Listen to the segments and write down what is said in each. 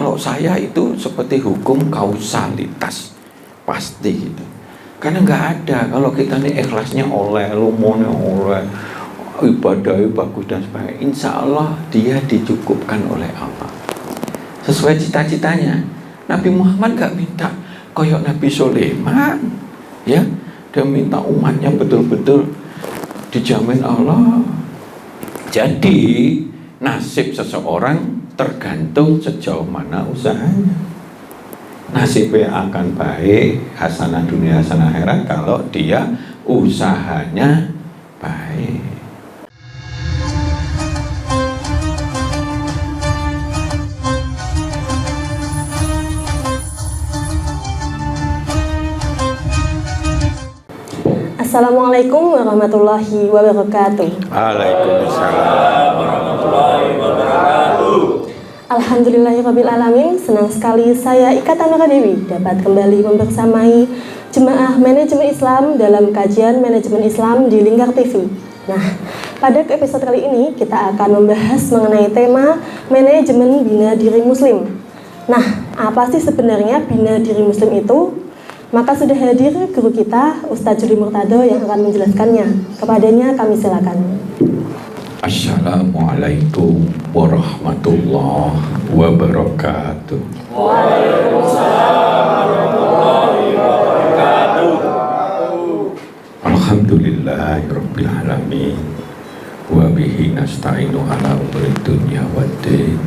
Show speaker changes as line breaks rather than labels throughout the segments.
kalau saya itu seperti hukum kausalitas, pasti gitu. Karena nggak ada, kalau kita nih ikhlasnya oleh, lumonya oleh, ibadahnya bagus dan sebagainya, insya Allah dia dicukupkan oleh Allah sesuai cita-citanya. Nabi Muhammad gak minta koyok Nabi Sulaiman, ya, dia minta umatnya betul-betul dijamin Allah. Jadi nasib seseorang tergantung sejauh mana usahanya. Nasibnya akan baik, hasanah dunia hasanah akhirat, kalau dia usahanya baik.
Assalamualaikum warahmatullahi wabarakatuh.
Waalaikumsalam warahmatullahi wabarakatuh.
Alhamdulillahirrabbilalamin. Senang sekali saya Ika Tamara Dewi dapat kembali membersamai Jemaah Manajemen Islam dalam kajian Manajemen Islam di Lingkar TV. Nah, pada episode kali ini kita akan membahas mengenai tema manajemen bina diri muslim. Nah, apa sih sebenarnya bina diri muslim itu? Maka sudah hadir guru kita, Ustadz Juli Murtado yang akan menjelaskannya. Kepadanya kami silakan.
Assalamualaikum warahmatullahi wabarakatuh.
Waalaikumsalam warahmatullahi wabarakatuh.
Alhamdulillahirabbil alamin. Wa bihi nasta'inu ala umuri dunya waddin.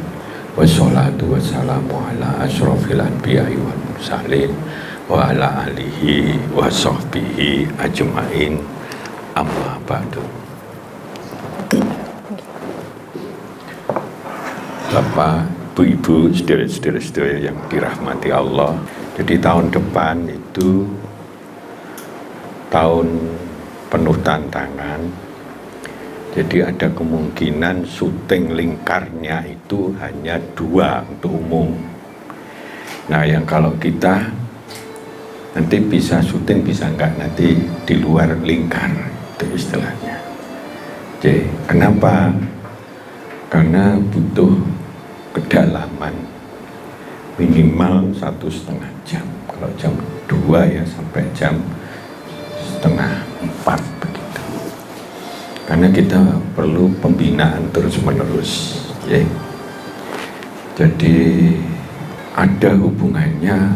Wassalatu wassalamu ala asyrofil anbiya'i wal mursalin wa ala alihi wa sahbihi ajma'in, amma ba'du. Bapak, ibu-ibu, saudara-saudara yang dirahmati Allah, jadi tahun depan itu tahun penuh tantangan. Jadi ada kemungkinan syuting lingkarnya itu hanya 2 untuk umum. Nah, yang kalau kita nanti bisa syuting, bisa enggak nanti di luar lingkar, itu istilahnya. Oke, kenapa? Karena butuh kedalaman minimal 1,5 jam. Kalau jam 2 ya sampai jam 3:30 begitu. Karena kita perlu pembinaan terus-menerus, ya. Jadi ada hubungannya,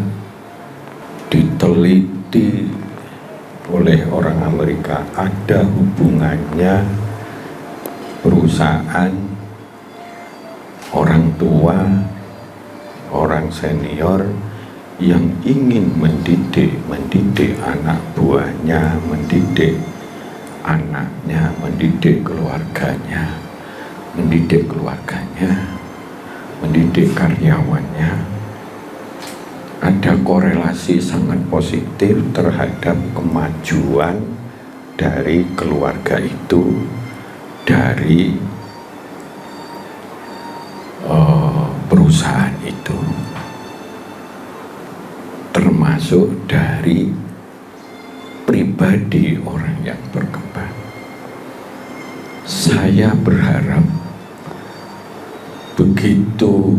diteliti oleh orang Amerika, ada hubungannya perusahaan, orang tua, orang senior yang ingin mendidik anak buahnya, mendidik anaknya, mendidik keluarganya, mendidik karyawannya. Ada korelasi sangat positif terhadap kemajuan dari keluarga itu, dari perusahaan itu, termasuk dari pribadi orang yang berkembang. Saya berharap begitu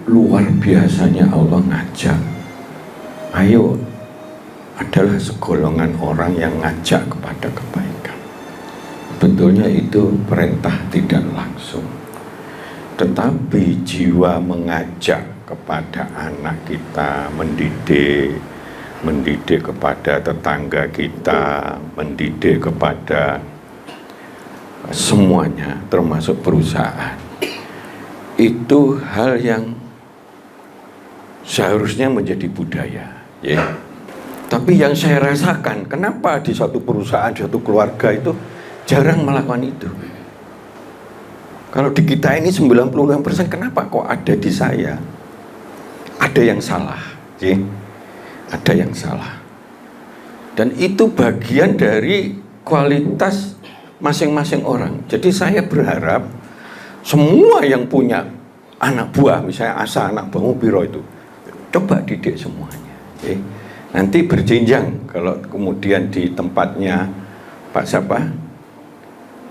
luar biasanya Allah ngajak, ayo, adalah segolongan orang yang ngajak kepada kebaikan. Betulnya itu perintah tidak langsung, tetapi jiwa mengajak kepada anak kita, mendidik kepada tetangga kita, mendidik kepada semuanya, termasuk perusahaan, itu hal yang seharusnya menjadi budaya, ya. Tapi yang saya rasakan, kenapa di suatu perusahaan, suatu keluarga itu jarang melakukan itu? Kalau di kita ini 96%, kenapa kok ada di saya? Ada yang salah, ya. Ada yang salah. Dan itu bagian dari kualitas masing-masing orang. Jadi saya berharap semua yang punya anak buah, misalnya Asa anak buahmu Biro itu, coba didik semuanya, ya. Nanti berjenjang. Kalau kemudian di tempatnya Pak siapa?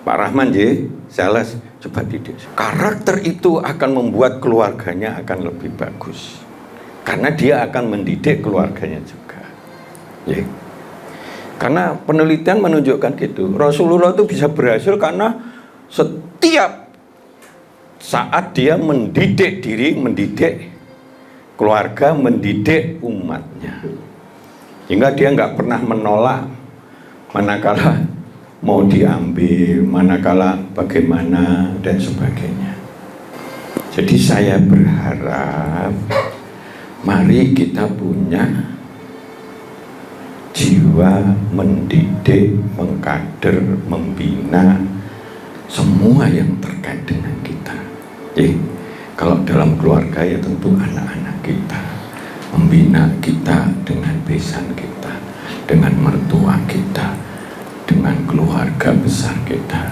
Pak Rahman, ya, sales, coba didik. Karakter itu akan membuat keluarganya akan lebih bagus. Karena dia akan mendidik keluarganya juga. Ya. Karena penelitian menunjukkan gitu. Rasulullah itu bisa berhasil karena setiap saat dia mendidik diri, mendidik keluarga, mendidik umatnya. Sehingga dia nggak pernah menolak manakala mau diambil, manakala bagaimana dan sebagainya. Jadi saya berharap mari kita punya jiwa mendidik, mengkader, membina semua yang terkait dengan kita. Kalau dalam keluarga ya tentu anak-anak kita, membina kita dengan besan kita, dengan mertua kita, dengan keluarga besar kita.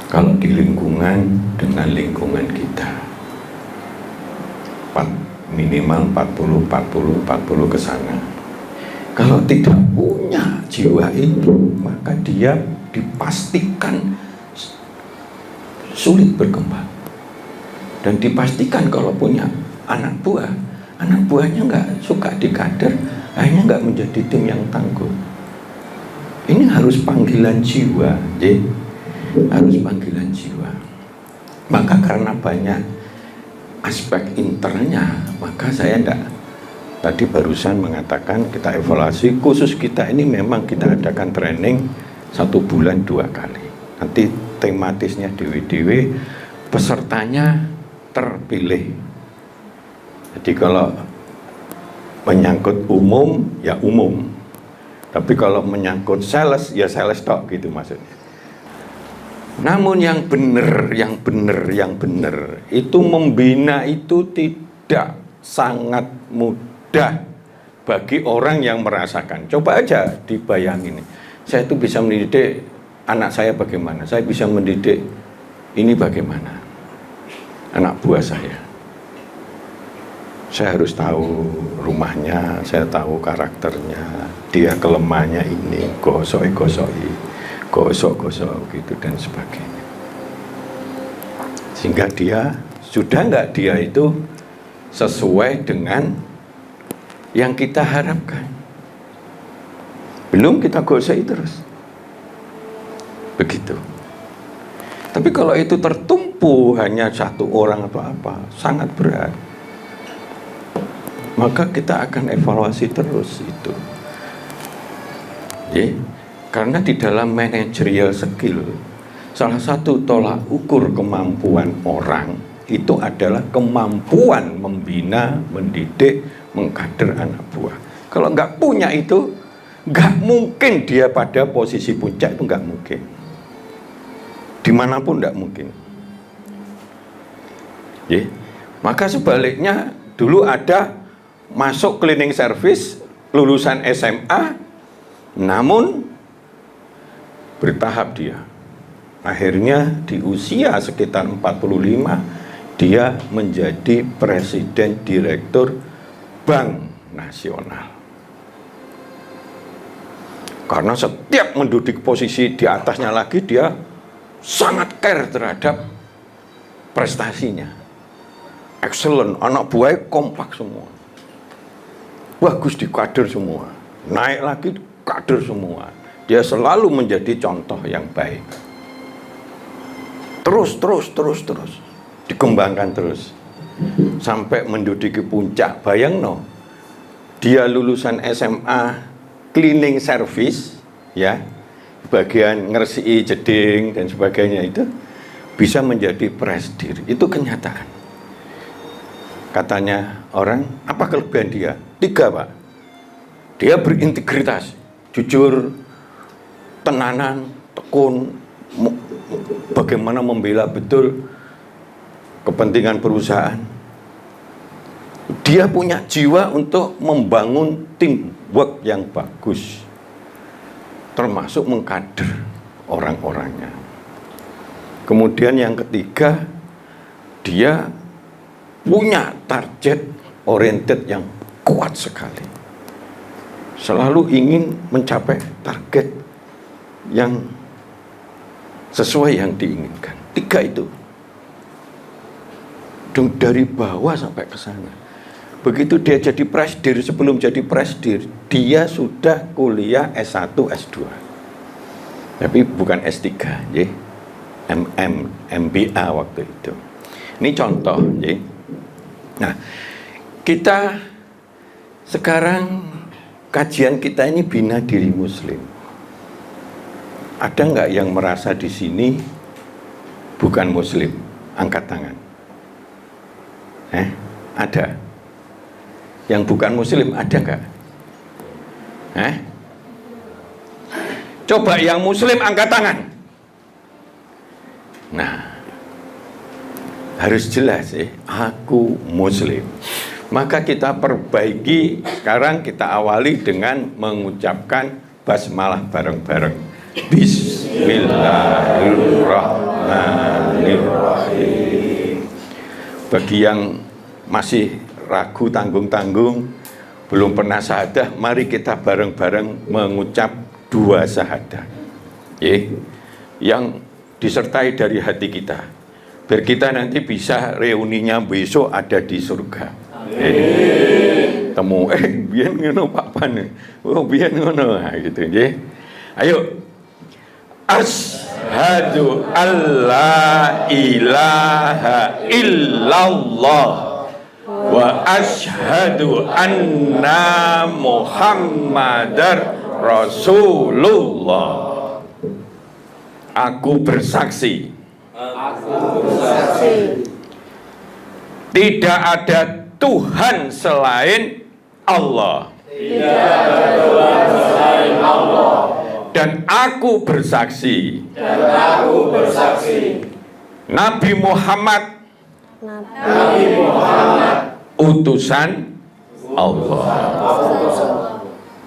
Kalau di lingkungan, dengan lingkungan kita. Minimal 40 ke sana. Kalau tidak punya jiwa itu, maka dia dipastikan sulit berkembang. Dan dipastikan kalau punya anak buahnya nggak suka dikader, akhirnya nggak menjadi tim yang tangguh. Ini harus panggilan jiwa, harus panggilan jiwa. Maka karena banyak aspek internya, maka saya tadi barusan mengatakan kita evaluasi khusus kita ini memang kita adakan training 1 bulan 2 kali. Nanti tematisnya dewe-dewe, pesertanya terpilih. Jadi kalau menyangkut umum ya umum, tapi kalau menyangkut sales ya sales tok gitu maksudnya. Namun yang benar itu membina itu tidak sangat mudah bagi orang yang merasakan. Coba aja dibayangin, saya itu bisa mendidik anak saya bagaimana, saya bisa mendidik ini bagaimana anak buah saya. Saya harus tahu rumahnya, saya tahu karakternya, dia kelemahannya ini, gosok gitu dan sebagainya. Sehingga dia, sudah nggak dia itu sesuai dengan yang kita harapkan. Belum kita gosok terus. Begitu. Tapi kalau itu tertumpu hanya 1 orang atau apa, sangat berat. Maka kita akan evaluasi terus itu. Karena di dalam managerial skill, salah satu tolak ukur kemampuan orang itu adalah kemampuan membina, mendidik, mengkader anak buah. Kalau nggak punya itu, nggak mungkin dia pada posisi puncak, itu nggak mungkin. Dimanapun nggak mungkin. Maka sebaliknya dulu ada masuk cleaning service, lulusan SMA, namun bertahap dia. Akhirnya di usia sekitar 45, dia menjadi presiden direktur Bank Nasional. Karena setiap menduduki posisi di atasnya lagi, dia sangat care terhadap prestasinya. Excellent, anak buahnya kompak semua. Bagus di kader semua. Naik lagi kader semua. Dia selalu menjadi contoh yang baik. Terus. Dikembangkan terus. Sampai menduduki puncak. Bayang no. Dia lulusan SMA cleaning service, ya. Bagian ngersii jeding dan sebagainya itu bisa menjadi presidir. Itu kenyataan. Katanya orang, apa kelebihan dia? 3, Pak. Dia berintegritas, jujur, tenanan, tekun, bagaimana membela betul kepentingan perusahaan. Dia punya jiwa untuk membangun teamwork yang bagus, termasuk mengkader orang-orangnya. Kemudian yang ketiga, dia punya target oriented yang kuat sekali. Selalu ingin mencapai target yang sesuai yang diinginkan. 3 itu. Dari bawah sampai ke sana. Begitu dia jadi presdir, sebelum jadi presdir, dia sudah kuliah S1, S2. Tapi bukan S3, ya. MBA waktu itu. Ini contoh, ya. Nah, kita sekarang kajian kita ini bina diri muslim. Ada nggak yang merasa di sini bukan muslim? Angkat tangan. Ada. Yang bukan muslim ada nggak? Coba yang muslim angkat tangan. Nah, harus jelas ya, aku muslim. Maka kita perbaiki, sekarang kita awali dengan mengucapkan basmalah bareng-bareng. Bismillahirrahmanirrahim. Bagi yang masih ragu, tanggung-tanggung, belum pernah syahadah, mari kita bareng-bareng mengucap 2 syahadah, yang disertai dari hati kita, biar kita nanti bisa reuninya besok ada di surga. Temu biar ngono Pak Pan, biar ngono gitu, ayo. Asyhadu alla ilaha illallah wa asyhadu anna Muhammadar Rasulullah. Aku bersaksi. Tidak ada Tuhan selain Allah. Dan aku bersaksi. Nabi Muhammad utusan Allah.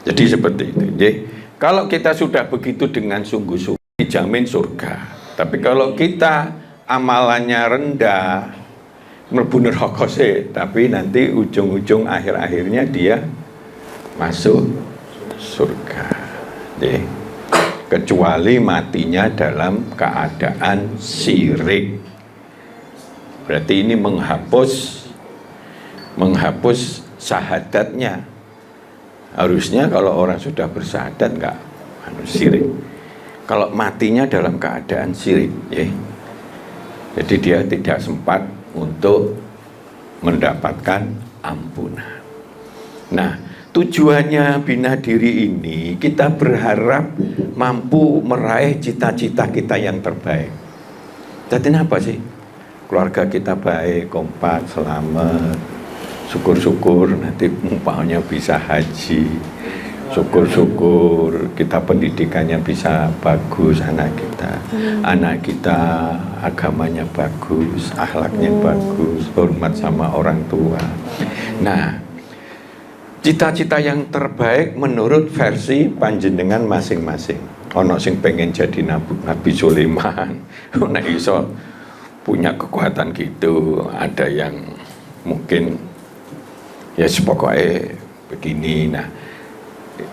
Jadi seperti itu. Kalau kita sudah begitu dengan sungguh-sungguh, dijamin surga. Tapi kalau kita amalannya rendah, mlebu neraka sih, tapi nanti ujung-ujung akhir-akhirnya dia masuk surga. Kecuali matinya dalam keadaan syirik. Berarti ini menghapus syahadatnya. Harusnya kalau orang sudah bersyahadat enggak syirik. Kalau matinya dalam keadaan syirik, jadi dia tidak sempat untuk mendapatkan ampunan. Nah, tujuannya bina diri ini kita berharap mampu meraih cita-cita kita yang terbaik. Jadi apa sih? Keluarga kita baik, kompak, selamat, syukur-syukur nanti umpamanya bisa haji, syukur-syukur kita pendidikannya bisa bagus, anak kita agamanya bagus, akhlaknya bagus, hormat sama orang tua. Nah, cita-cita yang terbaik menurut versi panjenengan masing-masing. Ono sing pengen jadi Nabi Sulaiman, ono iso punya kekuatan gitu. Ada yang mungkin ya pokoknya begini. Nah,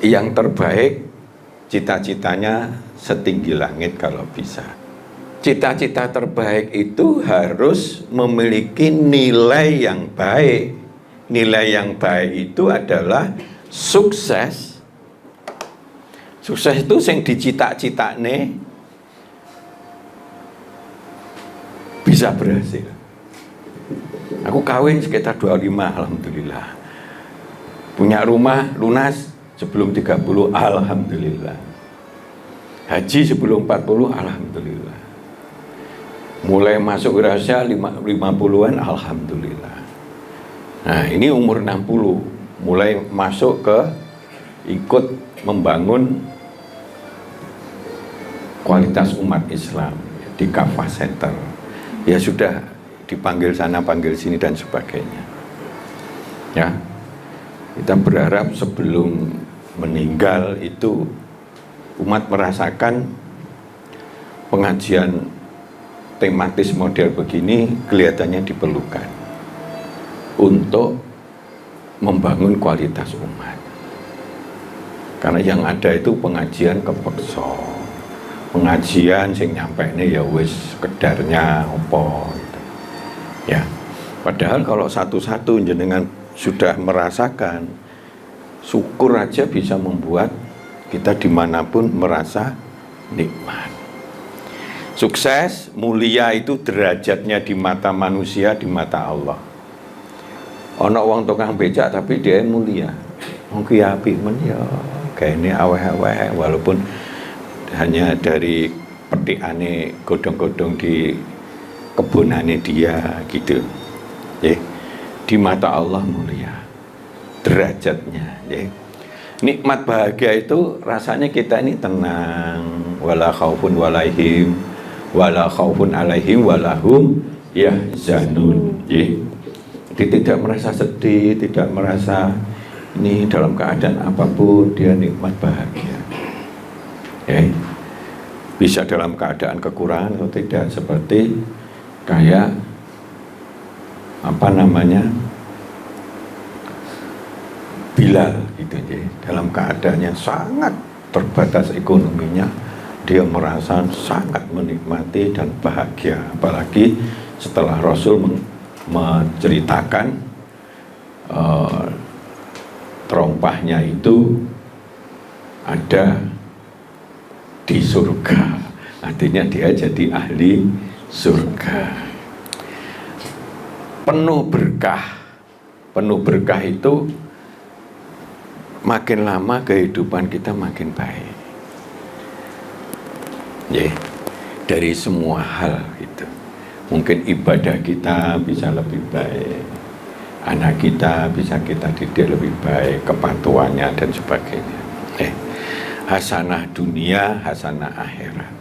yang terbaik cita-citanya setinggi langit kalau bisa. Cita-cita terbaik itu harus memiliki nilai yang baik. Nilai yang baik itu adalah sukses. Sukses itu yang dicita-citakne bisa berhasil. Aku kawin sekitar 25, alhamdulillah. Punya rumah lunas sebelum 30, alhamdulillah. Haji sebelum 40, alhamdulillah. Mulai masuk wirausaha 50-an, alhamdulillah. Nah, ini umur 60, mulai masuk ke ikut membangun kualitas umat Islam di Kafah Center. Ya sudah dipanggil sana, panggil sini dan sebagainya. Ya, kita berharap sebelum meninggal itu umat merasakan pengajian tematis model begini kelihatannya diperlukan untuk membangun kualitas umat. Karena yang ada itu pengajian kepeksa, pengajian sing nyampekne ya wis sekedarnya apa gitu. Ya. Padahal kalau satu-satu jenengan sudah merasakan, syukur aja bisa membuat kita dimanapun merasa nikmat. Sukses, mulia itu derajatnya di mata manusia, di mata Allah. Ono wong tukang becak tapi dia mulia. Wong ki apik men ya, gaene aweh-aweh walaupun hanya dari petikane godhong-godhong di kebunane dia gitu. Ya. Di mata Allah mulia derajatnya, ya. Nikmat bahagia itu rasanya kita ini tenang, wala khaufun alaihim walahum yahzanun. Jadi tidak merasa sedih, tidak merasa ini dalam keadaan apapun dia nikmat bahagia. Bisa dalam keadaan kekurangan atau tidak, seperti kayak apa namanya Bilal gitu, dalam keadaannya sangat terbatas ekonominya, dia merasa sangat menikmati dan bahagia. Apalagi setelah Rasul menceritakan terompahnya itu ada di surga, artinya dia jadi ahli surga. Penuh berkah itu makin lama kehidupan kita makin baik. Dari semua hal itu. Mungkin ibadah kita bisa lebih baik, anak kita bisa kita didik lebih baik, kepatuhannya dan sebagainya. Hasanah dunia, hasanah akhirat,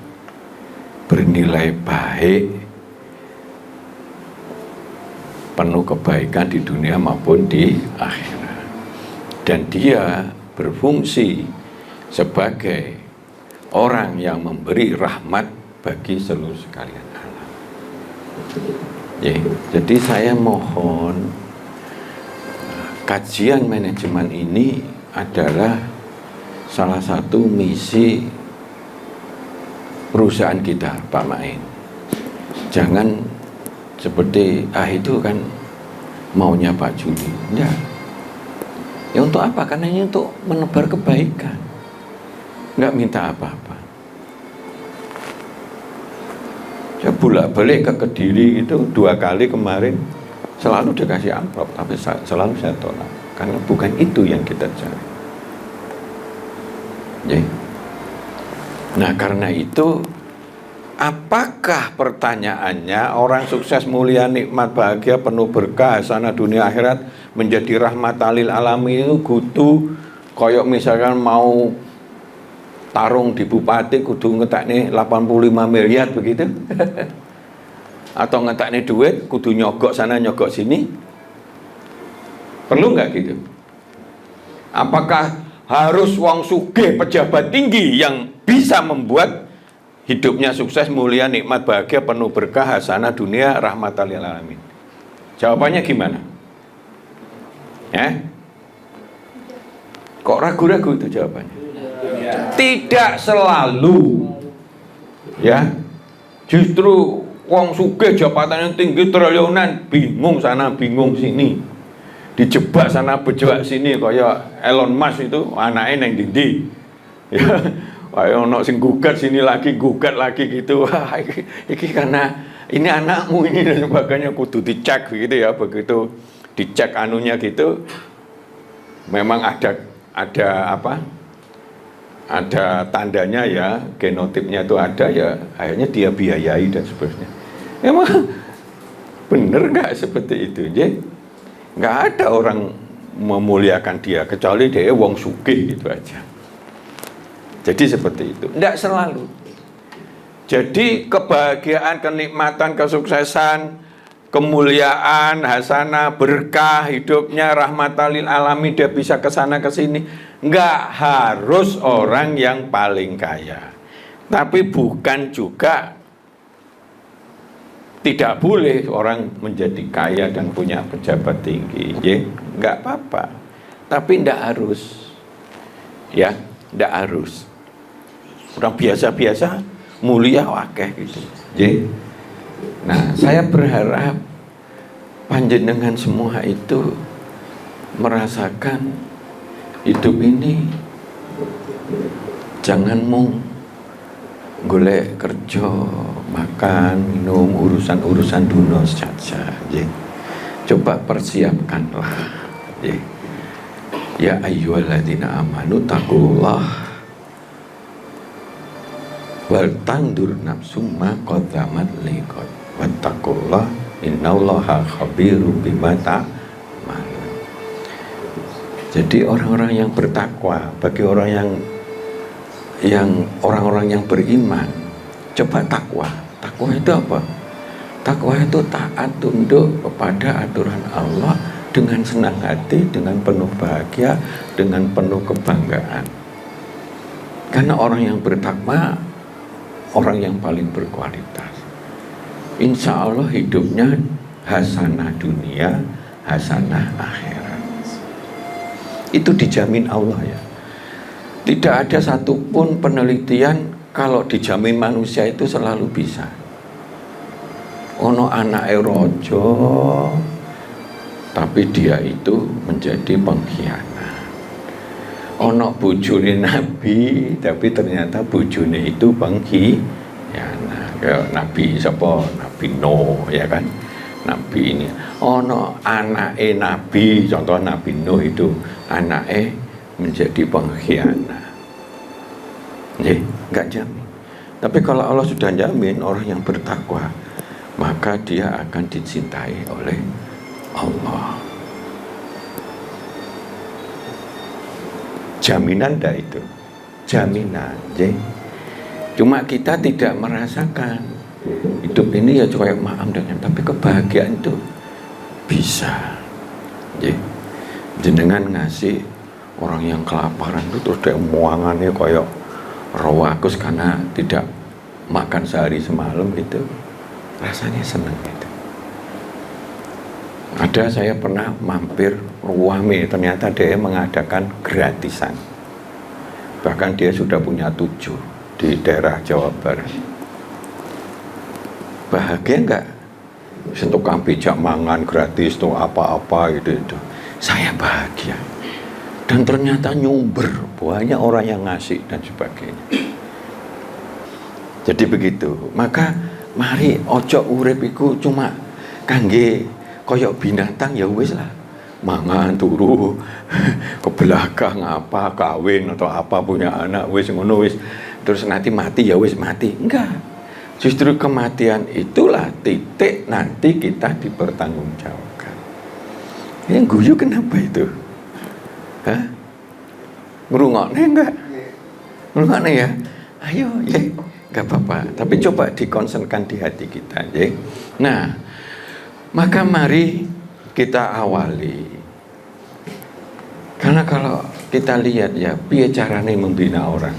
bernilai baik, penuh kebaikan di dunia maupun di akhirat. Dan dia berfungsi sebagai orang yang memberi rahmat bagi seluruh sekalian alam. Jadi saya mohon, kajian manajemen ini adalah salah satu misi perusahaan kita, Pak Main. Jangan seperti itu kan maunya Pak Juli. Enggak. Ya untuk apa? Karena ini untuk menebar kebaikan. Enggak minta apa-apa. Saya bolak-balik ke Kediri itu 2 kali kemarin, selalu dikasih amplop, tapi selalu saya tolak. Karena bukan itu yang kita cari. Nah karena itu, apakah pertanyaannya orang sukses, mulia, nikmat, bahagia, penuh berkah, hasanah dunia akhirat, menjadi rahmat lil alamin itu kudu koyok misalkan mau tarung di bupati kudu ngetakne 85 miliar begitu? Atau ngetakne duit kudu nyogok sana nyogok sini? Perlu nggak gitu? Apakah harus wong sugih pejabat tinggi yang bisa membuat hidupnya sukses, mulia, nikmat, bahagia, penuh berkah, hasanah dunia, rahmatan lil alamin? Jawabannya gimana? Kok ragu-ragu itu jawabannya? Tidak selalu. Justru wong sugih jabatannya tinggi triliunan, bingung sana bingung sini, dijebak sana bejebak sini, kayak Elon Musk itu anaknya neng dindi. Kayak ono sing gugat sini lagi gugat lagi gitu. Wah, iki karena ini anakmu ini dan sebagainya, kudu dicek gitu ya. Begitu dicek anunya gitu, memang ada apa? Ada tandanya ya, genotipnya itu ada ya, akhirnya dia biayai dan sebagainya. Emang bener nggak seperti itu? Nggak ada orang memuliakan dia kecuali dia wong sugih gitu aja. Jadi seperti itu, tidak selalu. Jadi kebahagiaan, kenikmatan, kesuksesan, kemuliaan, hasanah, berkah hidupnya, rahmatan lil alamin, dia bisa kesana kesini. Nggak harus orang yang paling kaya, tapi bukan juga tidak boleh orang menjadi kaya dan punya pejabat tinggi. Nggak apa-apa, tapi nggak harus. Nggak harus. Orang biasa-biasa mulia wakeh gitu. Nggih. Nah, saya berharap panjenengan semua itu merasakan hidup ini jangan mung golek kerja, makan, minum, urusan-urusan dunia saja. Coba persiapkanlah. Ya ayyuhalladzina amanu taqullah wal tandur nafsum ma qaddamat liqad wattaqullah innallaha khabirum bima ta'malun. Jadi orang-orang yang bertakwa, bagi orang orang-orang yang beriman, coba takwa. Takwa itu apa? Takwa itu taat tunduk kepada aturan Allah dengan senang hati, dengan penuh bahagia, dengan penuh kebanggaan. Karena orang yang bertakwa, orang yang paling berkualitas. Insya Allah hidupnya hasanah dunia, hasanah akhirat. Itu dijamin Allah ya. Tidak ada satupun penelitian kalau dijamin manusia itu selalu bisa. Ono anak rojo, tapi dia itu menjadi pengkhianat. Ono bojone Nabi, tapi ternyata bojone itu pengkhianat. Kayak Nabi siapa? Nabi Nuh, ya kan? Nabi ini. Ono anake Nabi, contoh Nabi Nuh itu anake menjadi pengkhianat. Enggak jamin. Tapi kalau Allah sudah jamin orang yang bertakwa, maka dia akan dicintai oleh Allah. Jaminan dah itu, jaminan. Cuma kita tidak merasakan hidup ini ya kayak maam dengan, tapi kebahagiaan itu bisa. Jenengan ngasih orang yang kelaparan itu terus dia muangannya kayak rawakus karena tidak makan sehari semalam itu, rasanya senang itu. Ada saya pernah mampir Ruwame, ternyata dia mengadakan gratisan. Bahkan dia sudah punya 7 di daerah Jawa Barat. Bahagia enggak? Sentuh becak mangan gratis tuh apa-apa itu. Saya bahagia. Dan ternyata nyumber, banyak orang yang ngasih dan sebagainya. Jadi begitu. Maka mari ojo urip iku cuma kangge koyok binatang ya wis lah, mangan turu ke belakang apa kawin atau apa punya anak wis ngono wis, terus nanti mati ya wis mati. Enggak, justru kematian itulah titik nanti kita dipertanggungjawabkan. Yang guyu kenapa itu? Hah? Ngerungokne enggak? Ngerungokne ya? Ayo ya, enggak apa-apa. Tapi coba dikonsenkan di hati kita ya. Nah, maka mari kita awali. Karena kalau kita lihat ya, piye carane membina orang.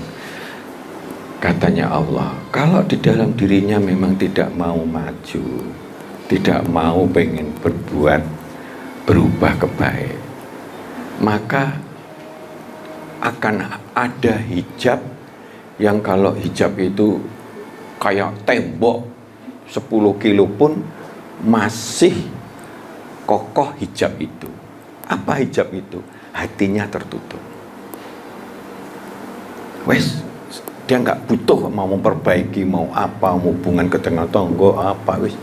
Katanya Allah, kalau di dalam dirinya memang tidak mau maju, tidak mau pengen berubah ke baik, maka akan ada hijab yang kalau hijab itu kayak tembok 10 kilo pun masih kokoh hijab itu. Apa hijab itu? Hatinya tertutup. Wes, dia nggak butuh mau memperbaiki, mau apa, mau hubungan ke tengah tonggo apa, wes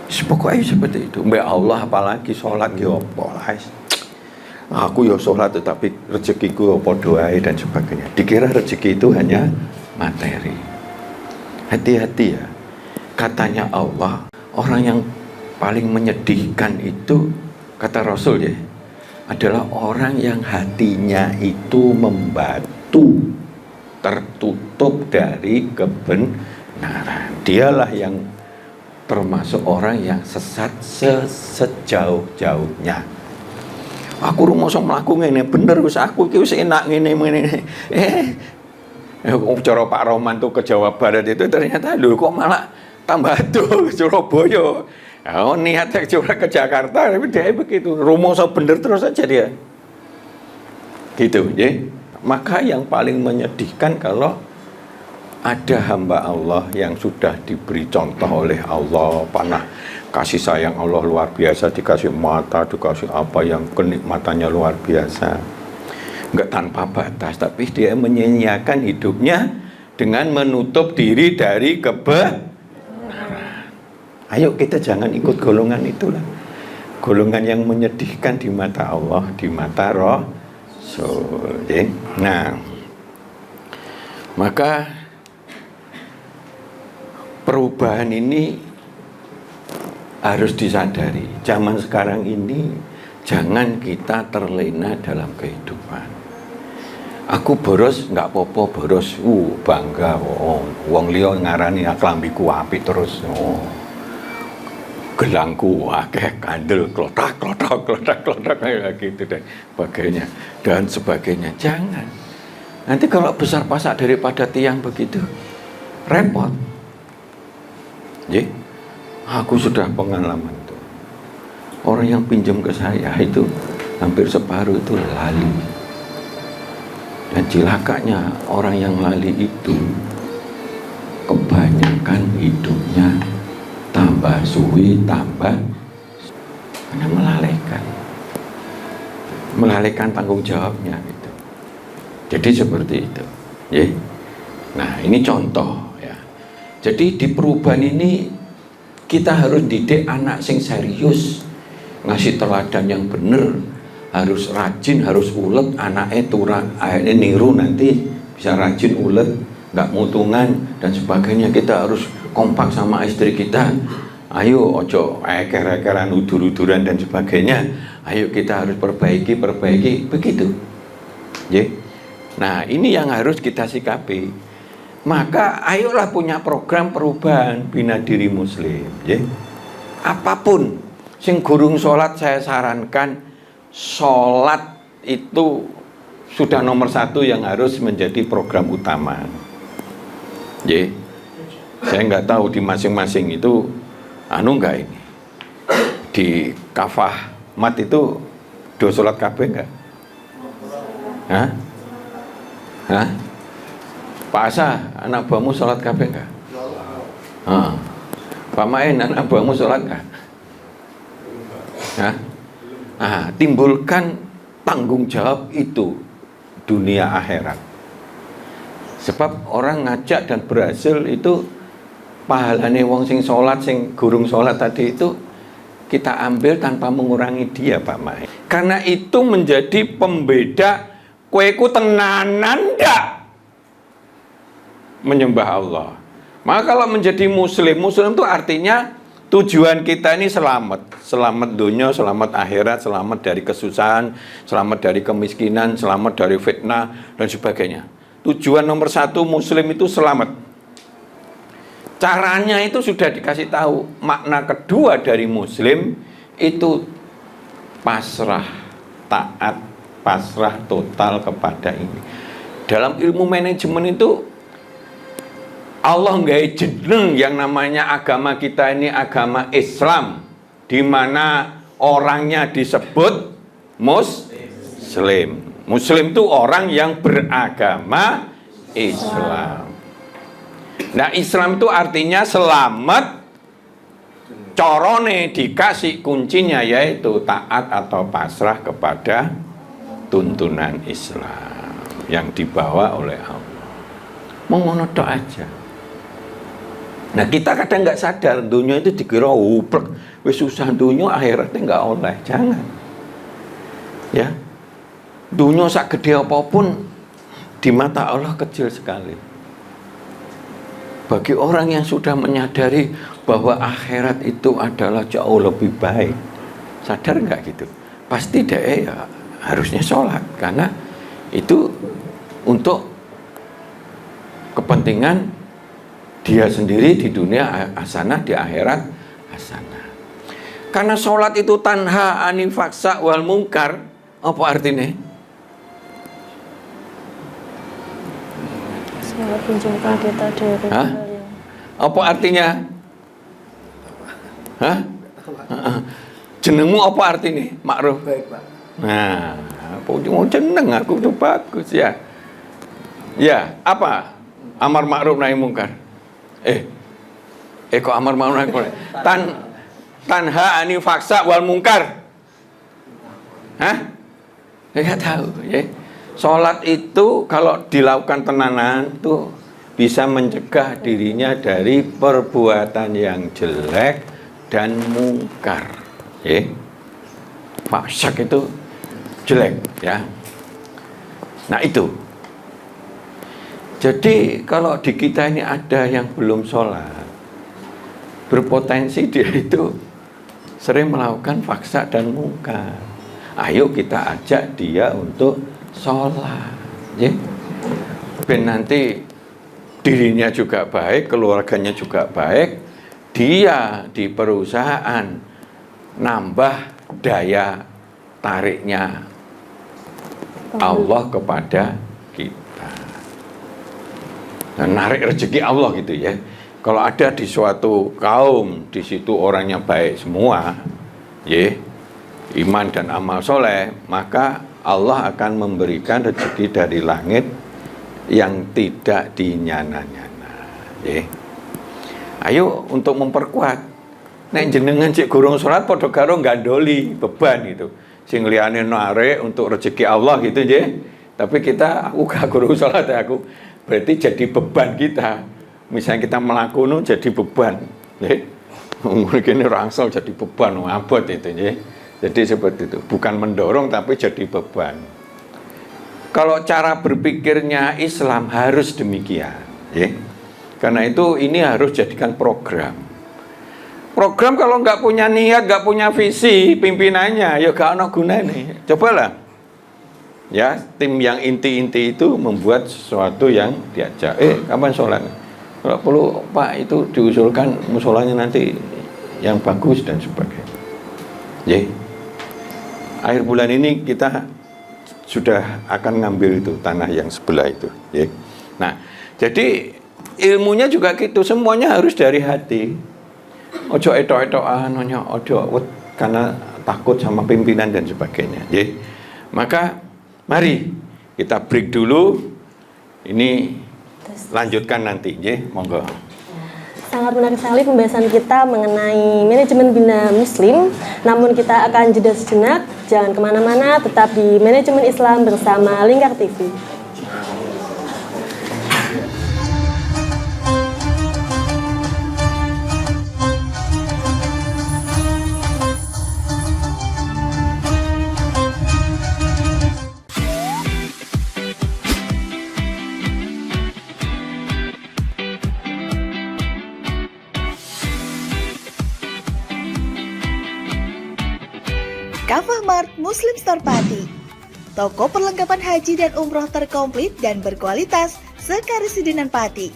pokoknya seperti itu. Mbak Allah apalagi sholat ya apa lah. Aku ya sholat tetapi rezekiku apa doai dan sebagainya. Dikira rezeki itu hanya materi. Hati-hati ya. Katanya Allah, orang yang paling menyedihkan itu, kata Rasul ya, adalah orang yang hatinya itu membatu, tertutup dari kebenaran. Dialah yang termasuk orang yang sesat sejauh-jauhnya. Aku rumoso mlaku ngene bener wis aku iki wis enak ngene. Cara Pak Roman tuh ke Jawa Barat itu ternyata lho kok malah tambah tuh Surabaya. Oh, niatnya curah ke Jakarta, tapi dia begitu, rumoso bener terus aja dia. Gitu, ya. Maka yang paling menyedihkan kalau ada hamba Allah yang sudah diberi contoh oleh Allah, panah kasih sayang Allah luar biasa, dikasih mata, dikasih apa yang kenikmatannya luar biasa, enggak tanpa batas, tapi dia menyia-nyiakan hidupnya dengan menutup diri dari kebenaran. Ayo kita jangan ikut golongan itulah, golongan yang menyedihkan di mata Allah, di mata Rasul. Nah, maka perubahan ini harus disadari. Zaman sekarang ini jangan kita terlena dalam kehidupan. Aku boros nggak popo, boros bangga, wong liya ngarani klambiku apik terus, gelangku akeh kandel klotak kayak gitu dan sebagainya. Jangan. Nanti kalau besar pasak daripada tiang begitu, repot. Aku sudah pengalaman tuh. Orang yang pinjam ke saya itu hampir separuh itu lali. Dan cilakanya orang yang lali itu kebanyakan hidupnya tambah suwi, karena melalaikan tanggung jawabnya gitu. Jadi seperti itu. Nah, ini contoh ya. Jadi di perubahan ini kita harus didik anak sing serius, ngasih teladan yang bener, harus rajin, harus ulet, anaknya turun, akhirnya niru, nanti bisa rajin, ulet, nggak mutungan dan sebagainya. Kita harus kompak sama istri kita. Ayo ojo eker-ekeran, udur-uduran dan sebagainya. Ayo kita harus perbaiki begitu. Nah, ini yang harus kita sikapi. Maka ayolah punya program perubahan bina diri muslim. Apapun sing gurung sholat, saya sarankan sholat itu sudah nomor 1 yang harus menjadi program utama. Saya nggak tahu di masing-masing itu enggak ini. Di kafah mat itu do sholat kabeh enggak? Hah? Pak Asa, anak buahmu sholat kabeh enggak? Pak Main, anak buahmu sholat enggak? Timbulkan tanggung jawab itu dunia akhirat. Sebab orang ngajak dan berhasil itu pahalane wong sing sholat, sing gurung sholat tadi itu kita ambil tanpa mengurangi dia, Pak Mai. Karena itu menjadi pembeda kueku tenanan ndak menyembah Allah. Maka kalau menjadi muslim itu artinya tujuan kita ini selamat dunia, selamat akhirat, selamat dari kesusahan, selamat dari kemiskinan, selamat dari fitnah dan sebagainya. Tujuan nomor 1 muslim itu selamat. Caranya itu sudah dikasih tahu. Makna kedua dari muslim itu pasrah, taat, pasrah total kepada ini. Dalam ilmu manajemen itu Allah nggak jeneng yang namanya agama kita ini agama Islam, di mana orangnya disebut muslim. Muslim itu orang yang beragama Islam. Nah, Islam itu artinya selamat, corone dikasih kuncinya yaitu taat atau pasrah kepada tuntunan Islam yang dibawa oleh Allah. Mau ngono tok aja. Nah, kita kadang nggak sadar dunia itu dikira uplek, wis susah dunia akhiratnya nggak oleh. Jangan. Ya. Dunia sak gede apapun di mata Allah kecil sekali. Bagi orang yang sudah menyadari bahwa akhirat itu adalah jauh lebih baik, sadar nggak gitu? Pasti dia ya harusnya sholat, karena itu untuk kepentingan dia sendiri di dunia hasanah, di akhirat hasanah. Karena sholat itu tanha anil faksa wal mungkar. Apa artinya?
Sangat menjauhkan kita dari hal yang...
Apa artinya? Jenengmu apa artinya? Ma'ruf?
Baik, Pak.
Nah, apa jeneng aku tuh bagus ya. Ya, apa? amar ma'ruf nahi mungkar. Kok amar ma'ruf nahi mungkar? Tanha anil faksa wal mungkar. Hah? Enggak tahu, ya. Salat itu kalau dilakukan tenanan tuh bisa mencegah dirinya dari perbuatan yang jelek dan mungkar. Ya. Fasyak itu jelek, ya. Nah itu. Jadi kalau di kita ini ada yang belum sholat, berpotensi dia itu sering melakukan faksa dan mungkar. Ayo kita ajak dia untuk sholat, ya. Ben nanti dirinya juga baik, keluarganya juga baik, dia di perusahaan nambah daya tariknya Allah kepada kita. Nah, narik rezeki Allah gitu ya. Kalau ada di suatu kaum, di situ orangnya baik semua, ya, iman dan amal soleh, maka Allah akan memberikan rezeki dari langit yang tidak dinyana-nyana. Ya. Ayo untuk memperkuat. Nek jenengan cek gurung sholat podo karo gandoli beban gitu. Sing liyane narik untuk rezeki Allah gitu ya. Tapi aku gak gurung sholat ya aku. Berarti jadi beban kita. Misalnya kita melakukan jadi beban. Ya. Mungkin rangsel jadi beban abot itu ya. Jadi seperti itu, bukan mendorong tapi jadi beban. Kalau cara berpikirnya Islam harus demikian, ya. Karena itu ini harus jadikan program. Program kalau nggak punya niat, nggak punya visi pimpinannya, ya nggak ada gunanya. Cobalah, ya tim yang inti-inti itu membuat sesuatu yang diajak. Kapan sholat? Kalau perlu Pak itu diusulkan musolanya nanti yang bagus dan sebagainya. Ya. Akhir bulan ini kita sudah akan ngambil itu tanah yang sebelah itu, ya. Nah, jadi ilmunya juga gitu, semuanya harus dari hati. Ojo etok-etokan, ojo karena takut sama pimpinan dan sebagainya, ya. Maka mari kita break dulu. Ini lanjutkan nanti, ya. Monggo.
Sangat menarik sekali pembahasan kita mengenai manajemen bina muslim. Namun kita akan jeda sejenak. Jangan kemana-mana, tetap di Manajemen Islam bersama Lingkar TV.
Kafah Mart Muslim Store Pati, toko perlengkapan haji dan umroh terkomplit dan berkualitas sekarisidenan Pati.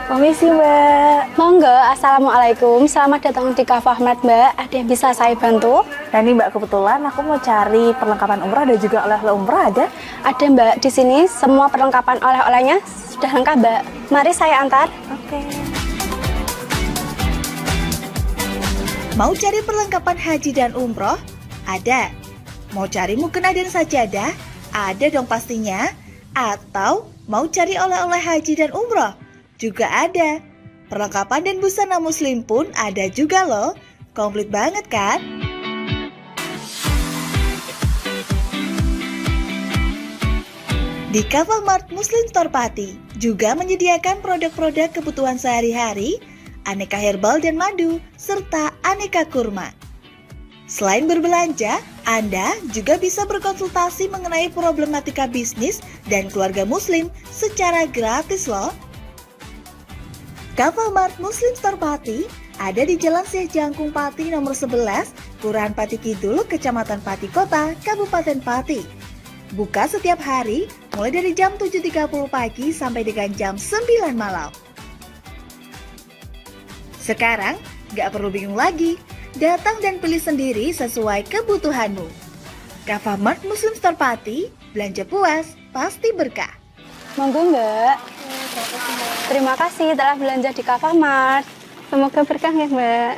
Permisi Mbak. Monggo, Assalamualaikum. Selamat datang di Kafah Mart Mbak. Ada yang bisa saya bantu?
Nah ini Mbak, kebetulan aku mau cari perlengkapan umrah dan juga oleh-oleh umrah ada?
Ada Mbak, di sini semua perlengkapan oleh-olehnya sudah lengkap Mbak. Mari saya antar.
Oke.
Mau cari perlengkapan haji dan umroh? Ada. Mau cari mukena dan sajadah? Ada dong pastinya. Atau mau cari oleh-oleh haji dan umroh? Juga ada. Perlengkapan dan busana muslim pun ada juga loh. Komplit banget kan? Di Kafah Mart Muslim Store Pati juga menyediakan produk-produk kebutuhan sehari-hari, aneka herbal dan madu, serta aneka kurma. Selain berbelanja, Anda juga bisa berkonsultasi mengenai problematika bisnis dan keluarga muslim secara gratis loh. Kafah Mart Muslim Store Pati ada di Jalan Syekh Jangkung Pati nomor 11, Kelurahan Pati Kidul, Kecamatan Pati Kota, Kabupaten Pati. Buka setiap hari mulai dari jam 7.30 pagi sampai dengan jam 9 malam. Sekarang, gak perlu bingung lagi. Datang dan pilih sendiri sesuai kebutuhanmu. Kafah Mart Muslim Store Pati, belanja puas, pasti berkah.
Monggo Mbak. Terima kasih telah belanja di Kafah Mart. Semoga berkah ya Mbak.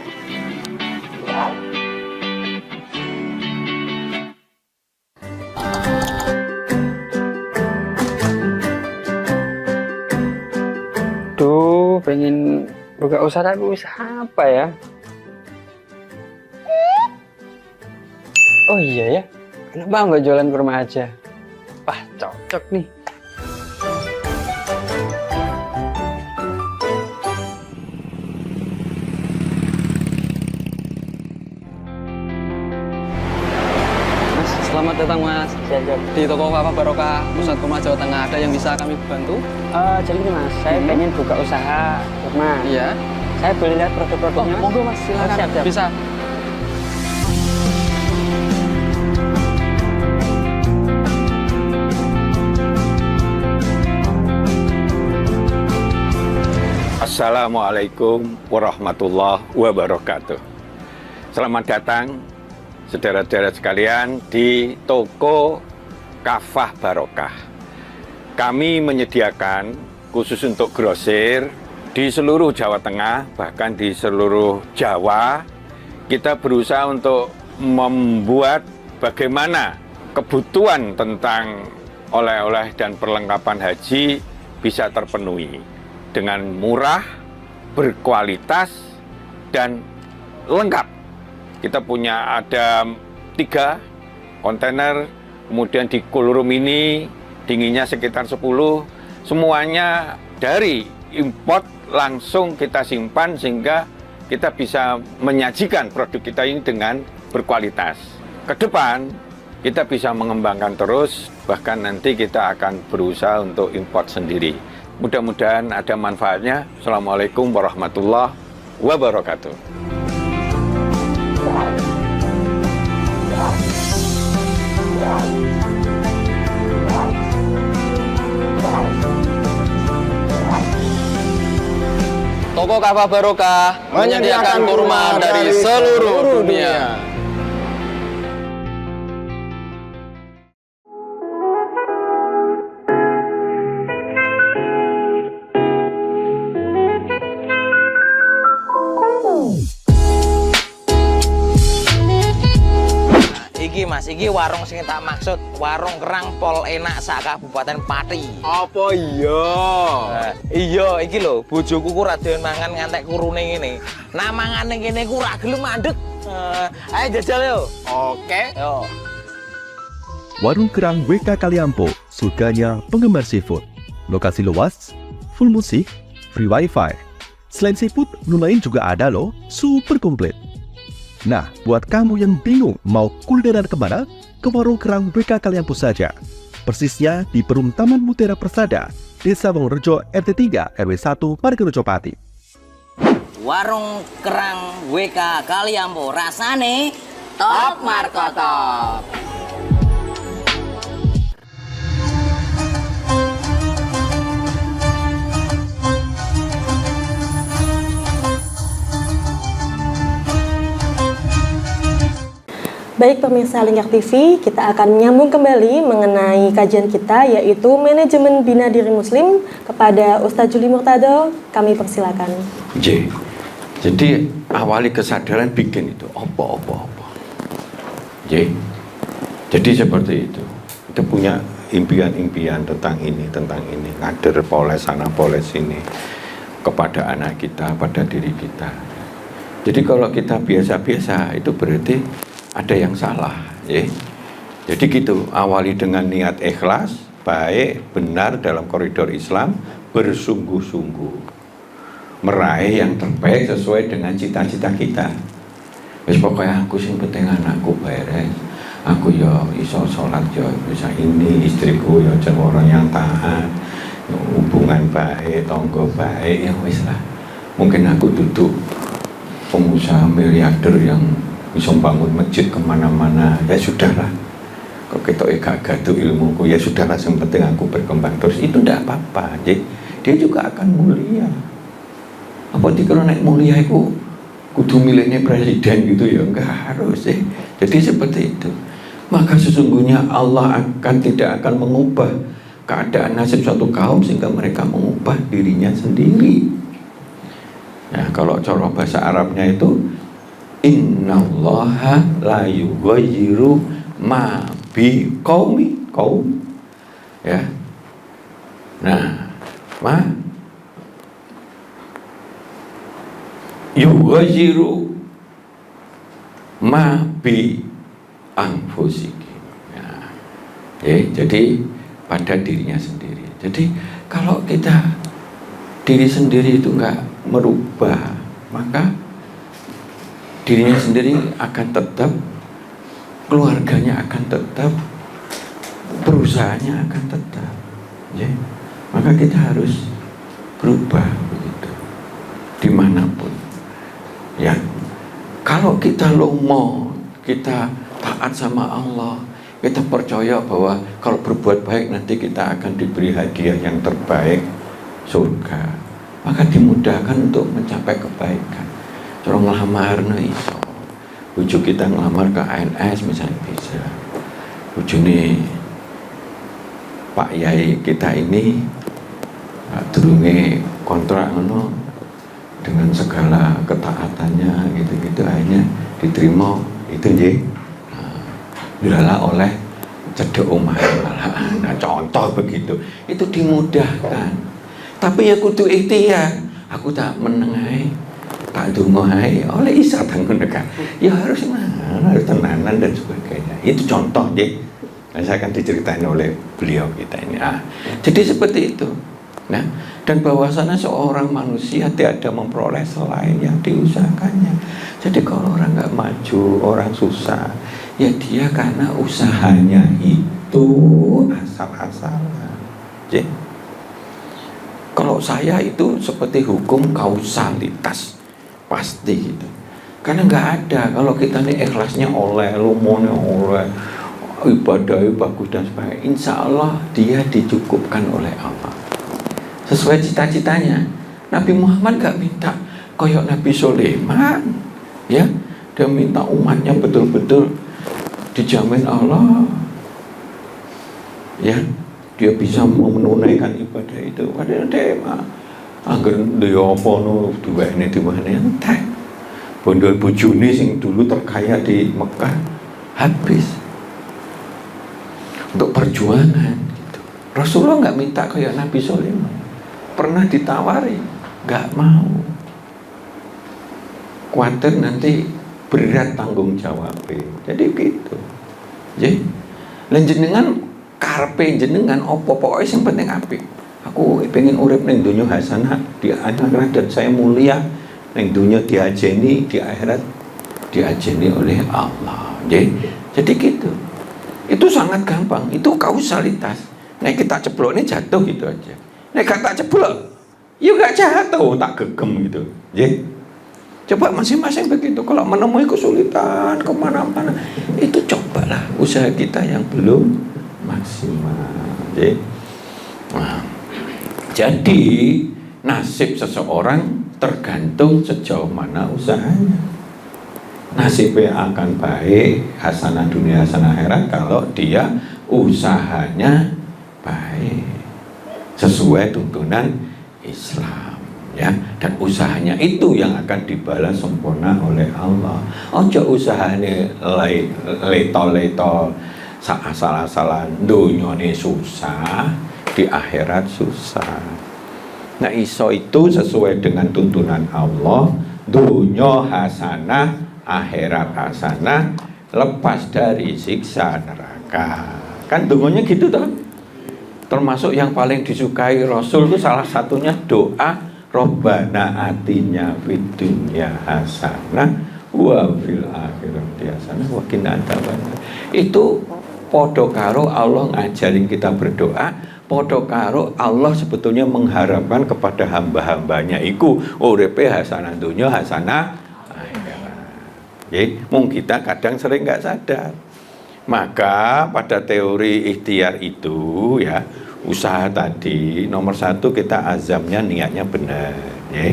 pengen buka usaha tapi usaha apa ya? Oh iya ya, kenapa nggak jualan kurma aja? Wah, cocok nih. Mas, selamat datang Mas. Di toko Kafah Barokah Pusat Kurma Jawa Tengah, ada yang bisa kami bantu?
Jadi gini Mas, saya pengen buka usaha kurma.
Iya.
Saya boleh lihat produk-produknya Mas?
Monggo Mas, silakan.
Siap.
Bisa.
Assalamualaikum warahmatullahi wabarakatuh. Selamat datang saudara-saudara sekalian di toko Kafah Barokah. Kami menyediakan khusus untuk grosir di seluruh Jawa Tengah, bahkan di seluruh Jawa. Kita berusaha untuk membuat bagaimana kebutuhan tentang oleh-oleh dan perlengkapan haji bisa terpenuhi dengan murah, berkualitas, dan lengkap. Kita punya ada 3 kontainer, kemudian di cool room ini dinginnya sekitar 10, semuanya dari import langsung kita simpan sehingga kita bisa menyajikan produk kita ini dengan berkualitas. Ke depan kita bisa mengembangkan terus, bahkan nanti kita akan berusaha untuk import sendiri. Mudah-mudahan ada manfaatnya. Assalamualaikum warahmatullahi wabarakatuh.
Toko Kafah Barokah menyediakan kurma dari seluruh dunia.
Iki Mas, iki warung sing tak maksud, warung kerang pol enak sak Kabupaten Pati.
Apa iya?
Iya, iki lho, bojoku ku ra doyan mangan ngantek kurune ngene. Nah mangane kene ku ra gelem mandeg. Ayo jajal yo.
Oke.
Yo.
Warung Kerang WK Kaliampo, surganya penggemar seafood. Lokasi luas, full musik, free wifi. Selain seafood, menu lain juga ada loh, super komplit. Nah, buat kamu yang bingung mau kulineran kemana, ke Warung Kerang WK Kaliampo saja. Persisnya di Perum Taman Mutiara Persada, Desa Wongorejo RT 3 RW 1 Margorejo Pati.
Warung kerang WK Kaliampo, rasane top markotop.
Baik pemirsa Lingkar TV, kita akan menyambung kembali mengenai kajian kita yaitu Manajemen Bina Diri Muslim kepada Ustadz Juli Murtado. Kami persilakan.
Jadi awali kesadaran bikin itu apa. Jadi seperti itu. Kita punya impian-impian tentang ini, ngader poles sana poles sini kepada anak kita, pada diri kita. Jadi kalau kita biasa-biasa itu berarti ada yang salah, ya. Jadi gitu, awali dengan niat ikhlas, baik, benar dalam koridor Islam, bersungguh-sungguh meraih yang terbaik sesuai dengan cita-cita kita. Wis pokoknya aku sing penting anakku beres, aku ya iso sholat ya bisa ini, istriku ya jadi orang yang taat, hubungan baik, tonggo baik, ya wis lah. Mungkin aku duduk pengusaha miliarder yang bisa bangun masjid kemana-mana, ya sudahlah. Kok kita gak tuh ilmuku, ya sudahlah, yang penting aku berkembang terus, itu tidak apa-apa. Jadi dia juga akan mulia. Apa dikira naik mulia itu kudu milihnya presiden gitu ya, enggak harus ya. Jadi seperti itu. Maka sesungguhnya Allah tidak akan mengubah keadaan nasib suatu kaum sehingga mereka mengubah dirinya sendiri. Nah, kalau cara bahasa Arabnya itu innallaha la yughayyiru ma bi kaum, ya. Nah, yughayyiru ma bi anfusikum. Nah, jadi pada dirinya sendiri. Jadi kalau kita diri sendiri itu nggak merubah, maka dirinya sendiri akan tetap, keluarganya akan tetap, perusahaannya akan tetap. Ya. Maka kita harus berubah begitu dimanapun. Ya, kalau kita lomo, kita taat sama Allah, kita percaya bahwa kalau berbuat baik nanti kita akan diberi hadiah yang terbaik, surga, maka dimudahkan untuk mencapai kebaikan. Cara ngelamar iso, bojo kita ngelamar ke ANS misalnya bisa, bojone Pak Yai kita ini durunge kontrak ngono, dengan segala ketaatannya gitu-gitu akhirnya diterima itu nggih. Dilala oleh cedek omah. Nah, contoh begitu. Itu dimudahkan. Tapi ya kudu ikhtiar. Aku tak menengai, tak dungohai oleh isa tanggung dekat. Ya harus tenanan dan sebagainya. Itu contoh nggih. Nah, saya akan diceritain oleh beliau kita ini. Jadi seperti itu. Nah, dan bahwasanya seorang manusia tiada memperoleh selain yang diusahakannya. Jadi kalau orang nggak maju, orang susah, ya dia karena usahanya itu asal-asalan. Jadi, kalau saya itu seperti hukum kausalitas, pasti gitu. Karena nggak ada kalau kita nih ikhlasnya oleh, lumonya oleh, ibadahnya bagus dan sebagainya, insya Allah dia dicukupkan oleh Allah sesuai cita-citanya. Nabi Muhammad gak minta koyok Nabi Sulaiman, ya, dia minta umatnya betul-betul dijamin Allah, ya, dia bisa menunaikan ibadah itu. Padahal dia angger dia apa no dua ini entek. Bondo bojone sing dulu terkaya di Mekah habis untuk perjuangan gitu. Rasulullah nggak minta kayak Nabi Sulaiman. Pernah ditawari, nggak mau. Khawatir nanti berat tanggung jawabnya. Jadi gitu. Jadi, lan jenengan karpe jenengan opo pokoknya yang penting apik. Aku pengen urip ning dunya hasanah di akhirat dan saya mulia ning dunya diajeni, di akhirat diajeni oleh Allah. Jadi gitu. Itu sangat gampang. Itu kausalitas. Nek kita ceplok ini jatuh gitu aja. Nek kata ceplok, ya gak jatuh, tak gegem gitu. Coba masing-masing begitu. Kalau menemui kesulitan kemana-mana, itu cobalah usaha kita yang belum maksimal. Nah, jadi nasib seseorang tergantung sejauh mana usahanya. Nasibnya akan baik, hasanah dunia hasanah akhirat kalau dia usahanya baik sesuai tuntunan Islam, ya, dan usahanya itu yang akan dibalas sempurna oleh Allah. Ojo usahanya leto-leto asal-asalan, dunyane susah, di akhirat susah. Nah, iso itu sesuai dengan tuntunan Allah, dunya hasanah, akhirat hasanah, lepas dari siksa neraka. Kan dungonya gitu toh. Termasuk yang paling disukai Rasul itu salah satunya doa Robbana atina fid dunya hasanah wa fil akhirati hasanah wa qina adzabannar. Itu podo karo Allah ngajarin kita berdoa, podo karo Allah sebetulnya mengharapkan kepada hamba-hambanya iku uripe hasanah dunya hasanah akhirat. Mung kita kadang sering nggak sadar. Maka pada teori ikhtiar itu, ya, usaha tadi nomor satu kita azamnya niatnya benar, ya,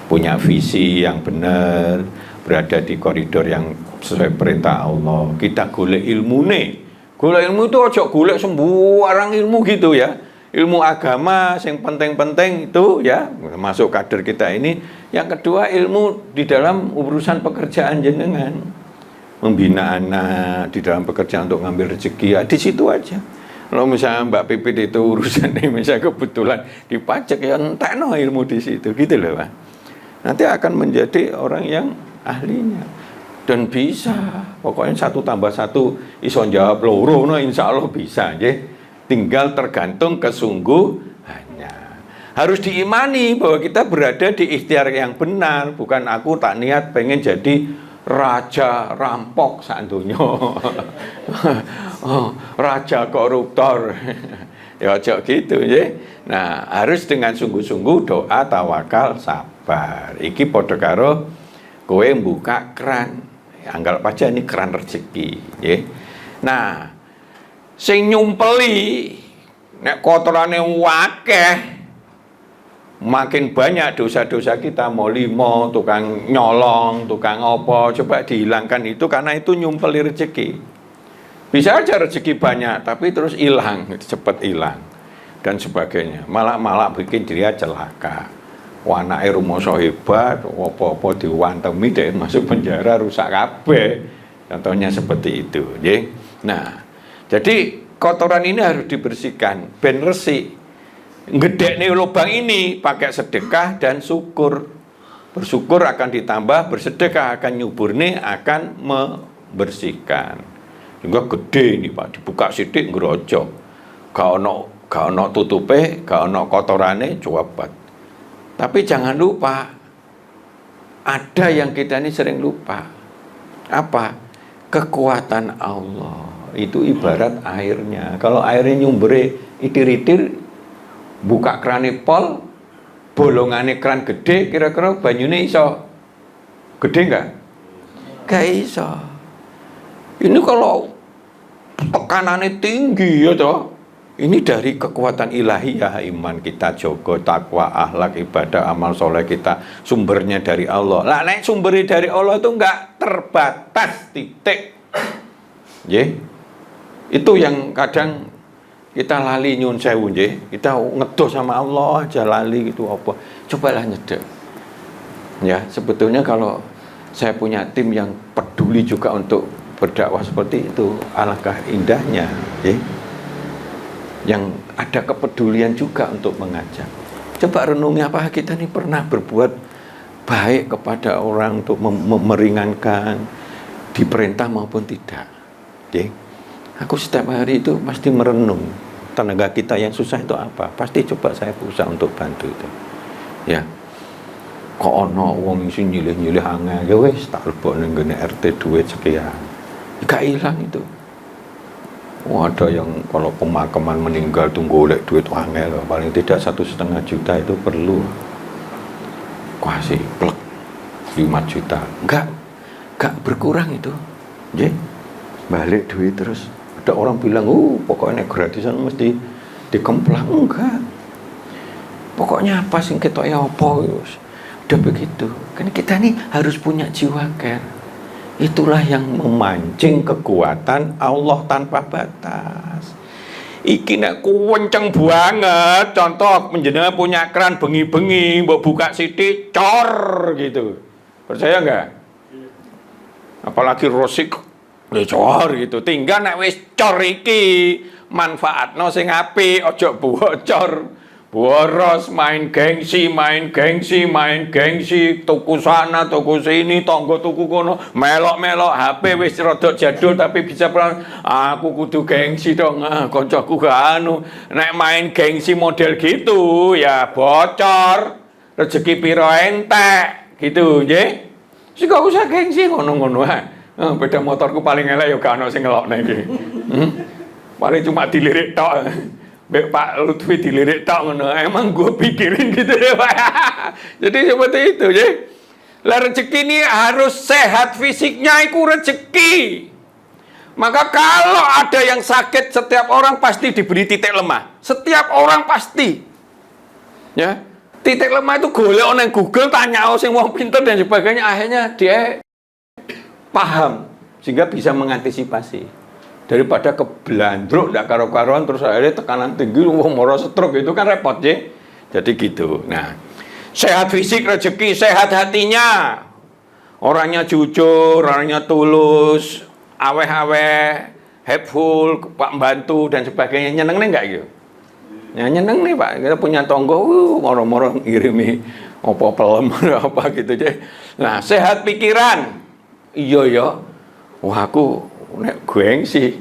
punya visi yang benar, berada di koridor yang sesuai perintah Allah. Kita golek ilmune. Golek ilmu itu ojo golek sembarang ilmu gitu, ya. Ilmu agama yang penting-penting itu, ya, masuk kader kita ini. Yang kedua ilmu di dalam urusan pekerjaan jenengan. Membina anak di dalam pekerjaan untuk ngambil rezeki, ya di situ aja. Kalau misalnya Mbak Pipit itu urusannya misalnya kebetulan dipajak, ya entek no ilmu di situ gitu loh, Pak. nanti akan menjadi orang yang ahlinya. Dan bisa, pokoknya 1 tambah 1 iso jawab loro, no, insya Allah bisa, ya. Tinggal tergantung kesungguhannya. Harus diimani bahwa kita berada di ikhtiar yang benar, bukan aku tak niat pengen jadi raja rampok santunya, raja koruptor, ya cok gitu, ya. Nah, harus dengan sungguh-sungguh doa, tawakal, sabar. Iki padha karo kowe buka keran. Anggap aja ini keran rezeki, ya. Nah, sing nyumpeli nek kotorane wakeh, makin banyak dosa-dosa kita, mau limo, tukang nyolong, tukang opo, coba dihilangkan itu, karena itu nyumpeli rezeki. Bisa aja rezeki banyak, tapi terus hilang, cepat hilang dan sebagainya. Malah bikin dia celaka. Wanake rumoso hebat, apa-apa diwantemi deh masuk penjara, rusak kabeh. Contohnya seperti itu, nggih. Nah, jadi kotoran ini harus dibersihkan, ben resik. Ngedekne lubang ini pakai sedekah dan syukur. Bersyukur akan ditambah, bersedekah akan nyuburne, akan membersihkan. Juga gede ini Pak, dibuka sithik ngrojok. Gak ono tutupe, gak ono kotorane, cuwebet. Tapi jangan lupa, ada yang kita ini sering lupa. Apa? Kekuatan Allah. Itu ibarat airnya. Kalau airnya nyumbere itir-itir, buka krane pol, bolongane kran gede, kira-kira banyune iso gede enggak? Gak iso. Ini kalau tekanannya tinggi ya toh. Ini dari kekuatan ilahiyah, iman kita, jogo, takwa, akhlak, ibadah, amal soleh kita, sumbernya dari Allah. Lah nek sumbernya dari Allah itu enggak terbatas, titik. Nggih. Itu yang kadang kita lali nyun sewu, nggih. Kita ngedoh sama Allah aja lali gitu apa. Cobalah nyedek. Ya, sebetulnya kalau saya punya tim yang peduli juga untuk berdakwah seperti itu, alangkah indahnya, nggih. Yang ada kepedulian juga untuk mengajak. Coba renungi, apa kita ini pernah berbuat baik kepada orang untuk meringankan, diperintah maupun tidak. Oke? Aku setiap hari itu pasti merenung tenaga kita yang susah itu apa. Pasti coba saya berusaha untuk bantu itu. Ya. Kok ono wong isi nyilih-nyilih angel, ya wis tak lebokne nggone RT duit sekian. Gak hilang itu. Ada yang kalau pemakaman meninggal tunggu oleh duit angel, paling tidak 1,5 juta itu perlu. Kasih plek 5 juta. Enggak berkurang itu. Nggih. Balik duit terus. Ada orang bilang, pokoknya gratisan mesti dikemplang. Enggak. Pokoknya apa sing ketok ya apa wis. Udah begitu. Kan kita nih harus punya jiwa care. Itulah yang memancing kekuatan Allah tanpa batas. Iki nek kenceng banget, contoh menjenengan punya keran bengi-bengi, mbok buka sithik cor gitu. Percaya enggak? Apalagi rosik cor gitu. Tinggal nek wis cor iki manfaatno sing apik, aja bocor. Boros, main gengsi, tuku sana, tuku sini, tonggo tuku kono, melok-melok, HP wis rodok jadul tapi bisa pelan, aku kudu gengsi dong, koncoku gak anu, nek main gengsi model gitu, ya bocor, rezeki piro entek, gitu, nggih. Sing gak usah gengsi ngono-ngono ae. Beda motorku paling elek ya gak ono sing ngelokne iki. Paling cuma dilirik tok. Pak Lutfi dilirik tok ngono. Emang gue pikirin gitu ya, Pak. Jadi seperti itu, ya. Lah rezeki ini harus sehat fisiknya, itu rezeki. Maka kalau ada yang sakit, setiap orang pasti diberi titik lemah. Setiap orang pasti. Ya. Titik lemah itu golek nang Google, tanya sing wong pinter dan sebagainya, akhirnya dia paham sehingga bisa mengantisipasi. Daripada kebelandruk ndak karo-karuan terus akhirnya tekanan tinggi wong moro stroke, itu kan repot ya. Jadi gitu. Nah, sehat fisik rezeki, sehat hatinya. Orangnya jujur, orangnya tulus, aweh-aweh, helpful, Pak bantu dan sebagainya. Nyeneng nih enggak gitu? Ya nyeneng nih Pak, kita punya tonggo, moro-moro ngirimi apa pelem apa gitu deh. Nah, sehat pikiran. Iya ya. Wah, aku nek gengsi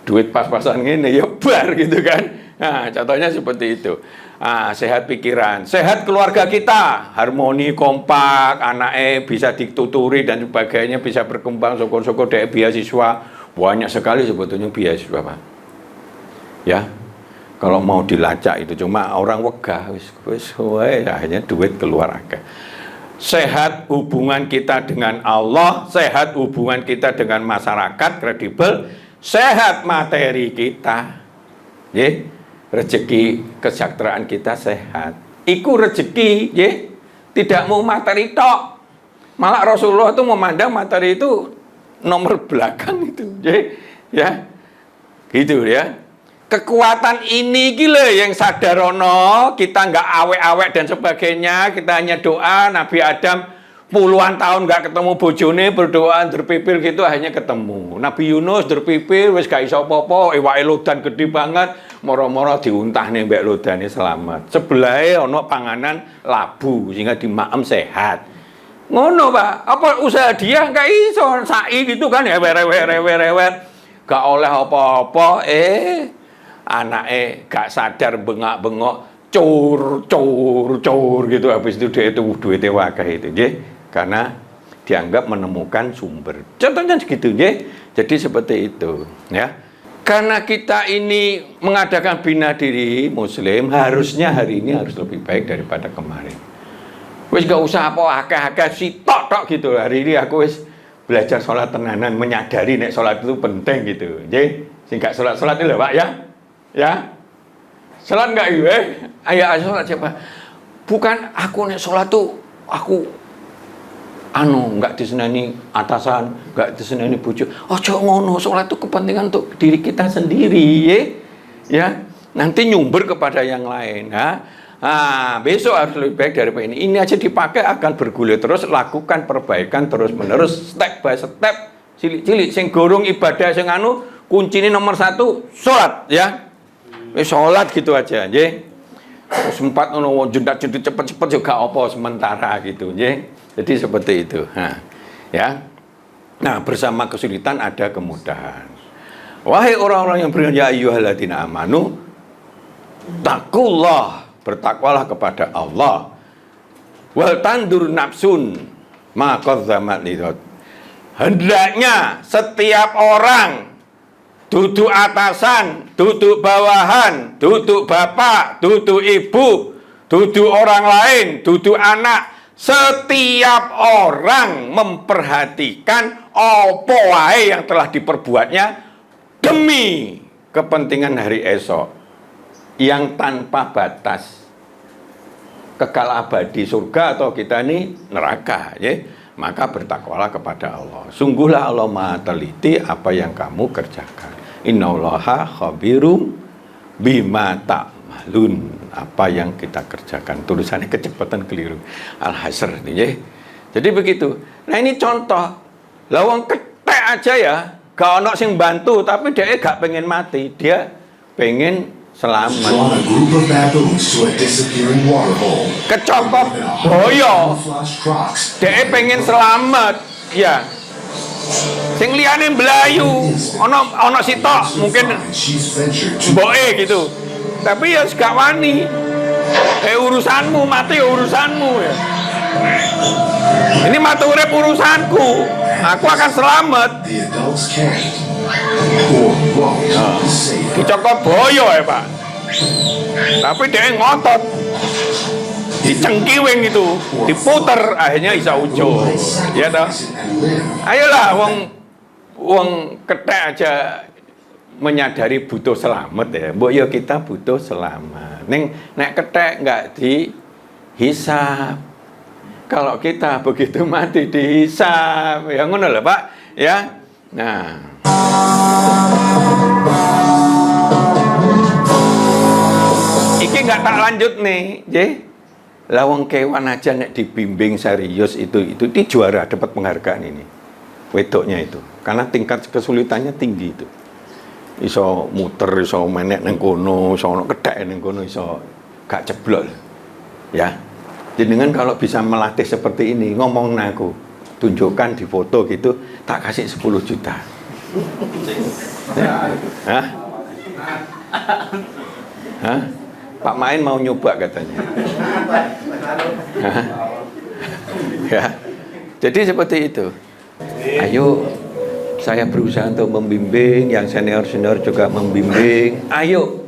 duit pas-pasan ngene ya bar gitu kan. Nah, contohnya seperti itu. Sehat pikiran, sehat keluarga kita, harmoni, kompak, anaknya bisa dituturi dan sebagainya, bisa berkembang, syukur-syukur dari beasiswa. Banyak sekali sebetulnya beasiswa, Pak. Ya, kalau mau dilacak itu cuma orang wegah, wis akhirnya duit keluar agak. Sehat hubungan kita dengan Allah, sehat hubungan kita dengan masyarakat kredibel, sehat materi kita. Ya. Rezeki kesejahteraan kita sehat. Iku rezeki, ya. Tidak mau materi tok. Malah Rasulullah itu memandang materi itu nomor belakang itu, ya. Gitu ya. Kekuatan ini gila yang sadarono, kita nggak awek-awek dan sebagainya, kita hanya doa. Nabi Adam puluhan tahun nggak ketemu bojone, berdoa derpipil gitu hanya ketemu. Nabi Yunus derpipil wis gak iso apa-apa, ewake lodan gede banget, moro-moro diuntahne mbek lodane selamat. Sebelahe ana panganan labu sehingga dimaem sehat. Ngono, Pak. Apa usaha dia gak iso sai gitu kan ya rewer. Gak oleh apa-apa, anake gak sadar bengak-bengok cur gitu, habis itu dia itu duitnya wakah itu, nggih. Karena dianggap menemukan sumber. Contohnya segitu, nggih. Jadi seperti itu, ya. Karena kita ini mengadakan bina diri muslim, harusnya hari ini harus lebih baik daripada kemarin. Wis gak usah apa akeh-akeh sitok gitu. Hari ini aku wis belajar sholat tenanan, menyadari nek sholat itu penting gitu, nggih. Sing gak sholat itu lho, Pak, ya. Ya. Sholat enggak ya? Ayo sholat siapa? Bukan aku nek sholat tuh aku enggak disenani atasan, enggak disenani bojo. Ojo ngono, sholat itu kepentingan untuk diri kita sendiri, ya. Nanti nyumber kepada yang lain, ya. Besok harus lebih baik daripada ini. Ini aja dipakai akan bergulir terus, lakukan perbaikan terus-menerus, step by step, cilik-cilik. Sing gorong ibadah sing kuncinya nomor 1 sholat, ya. Sholat gitu aja, nggih. Sempat ngono jendak-jendik cepet-cepet juga apa sementara gitu, nggih. Jadi seperti itu. Ya. Nah, bersama kesulitan ada kemudahan. Wahai orang-orang yang beriman, ya ayyuhalladzina amanu taqullah, bertakwalah kepada Allah. Wal tandur nafsun ma qadzamat lidhat. Hendaknya setiap orang, duduk atasan, duduk bawahan, duduk bapak, duduk ibu, duduk orang lain, duduk anak, setiap orang memperhatikan apa wae yang telah diperbuatnya demi kepentingan hari esok yang tanpa batas, kekal abadi surga atau kita ini neraka, ya. Maka bertakwalah kepada Allah. Sungguhlah Allah Maha teliti apa yang kamu kerjakan. Innallaha khabirum bima ta'malun. Apa yang kita kerjakan. Tulisannya kecepatan keliru. Al-Hasr nih, ya. Jadi begitu. Nah, ini contoh. Lawang ketek aja ya, gak ono sing bantu, tapi dia gak pengen mati. Dia pengen selamat. Kecokop boyo, dia pengen selamat, ya. Sing liyane mblayu, ono sitok mungkin mboke gitu. Tapi ya gak wani. Urusanmu, mati urusanmu ya. Ini mati urip urusanku. Aku akan selamat. Dicokot boyo ya, Pak. Tapi dia ngotot. Dicengkiwing itu, diputer akhirnya isa ujo. Ya toh. Ayolah wong ketek aja menyadari butuh selamat ya. Mbok ya kita butuh selamat. Nek ketek enggak dihisab. Kalau kita begitu mati dihisab. Ya ngono lho, Pak, ya. Nah. Iki enggak tak lanjut nih, nggih. Lawang kewan aja nek dibimbing serius itu juara, dapat penghargaan ini. Wedoknya itu. Karena tingkat kesulitannya tinggi itu. Iso muter, iso menek nang kono, iso ono kethek nang kono, iso gak ceblok. Ya. Jenengan kalau bisa melatih seperti ini, ngomong aku, tunjukkan di foto gitu, tak kasih 10 juta. Hah? Hah? Pak Main mau nyoba katanya. Hah? Ya. Jadi seperti itu. Ayo, saya berusaha untuk membimbing, yang senior-senior juga membimbing. Ayo,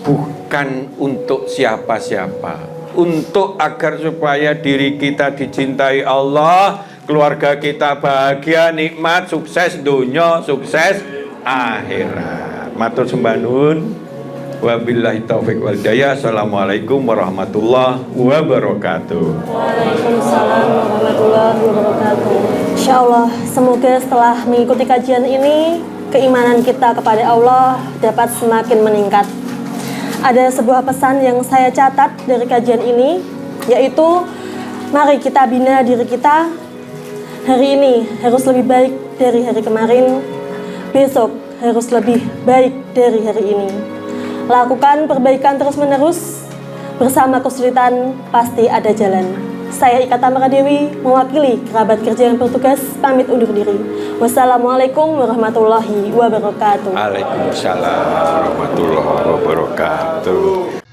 bukan untuk siapa-siapa, untuk agar supaya diri kita dicintai Allah, keluarga kita bahagia, nikmat, sukses dunia, sukses akhirat. Matur sembah nuwun. Wabillahi taufiq wal hidayah. Assalamualaikum warahmatullahi wabarakatuh.
Waalaikumsalam warahmatullahi wabarakatuh. Insyaallah, semoga setelah mengikuti kajian ini, keimanan kita kepada Allah dapat semakin meningkat. Ada sebuah pesan yang saya catat dari kajian ini, yaitu mari kita bina diri kita. Hari ini harus lebih baik dari hari kemarin, besok harus lebih baik dari hari ini. Lakukan perbaikan terus-menerus, bersama kesulitan pasti ada jalan. Saya Ika Tamara Dewi, mewakili kerabat kerja yang bertugas, pamit undur diri. Wassalamualaikum warahmatullahi wabarakatuh.
Waalaikumsalam warahmatullahi wabarakatuh.